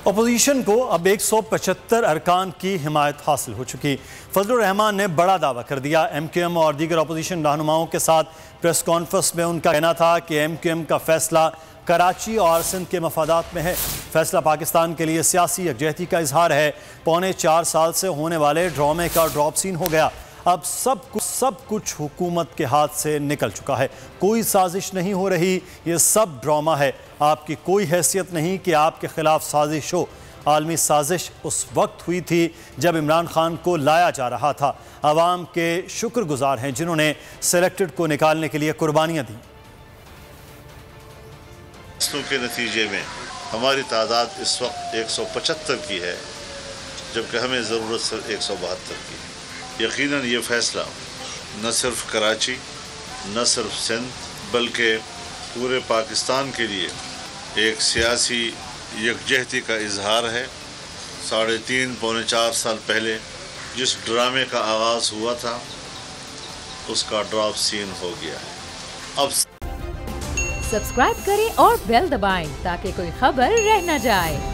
Opposition کو اب 175 ارکان کی حمایت حاصل ہو چکی۔ فضل الرحمان نے بڑا دعویٰ کر دیا۔ ایم کیو ایم اور دیگر اپوزیشن رہنماؤں کے ساتھ پریس کانفرنس میں ان کا کہنا تھا کہ ایم کیو ایم کا فیصلہ کراچی اور سندھ کے مفادات میں ہے۔ فیصلہ پاکستان کے لیے سیاسی یکجہتی کا اظہار ہے۔ پونے 4 سال سے ہونے والے ڈرامے کا ڈراپ سین ہو گیا۔ اب سب کچھ حکومت کے ہاتھ سے نکل چکا ہے۔ کوئی سازش نہیں ہو رہی، یہ سب ڈرامہ ہے۔ آپ کی کوئی حیثیت نہیں کہ آپ کے خلاف سازش ہو۔ عالمی سازش اس وقت ہوئی تھی جب عمران خان کو لایا جا رہا تھا۔ عوام کے شکر گزار ہیں جنہوں نے سلیکٹڈ کو نکالنے کے لیے قربانیاں دیں۔ فیصلوں کے نتیجے میں ہماری تعداد اس وقت 175 کی ہے، جبکہ ہمیں ضرورت صرف 172 کی ہے۔ یقیناً یہ فیصلہ نہ صرف کراچی، نہ صرف سندھ، بلکہ پورے پاکستان کے لیے ایک سیاسی یکجہتی کا اظہار ہے۔ 3.5 پونے 4 سال پہلے جس ڈرامے کا آغاز ہوا تھا اس کا ڈراپ سین ہو گیا ہے۔ اب سبسکرائب کریں اور بیل دبائیں تاکہ کوئی خبر رہ نہ جائے۔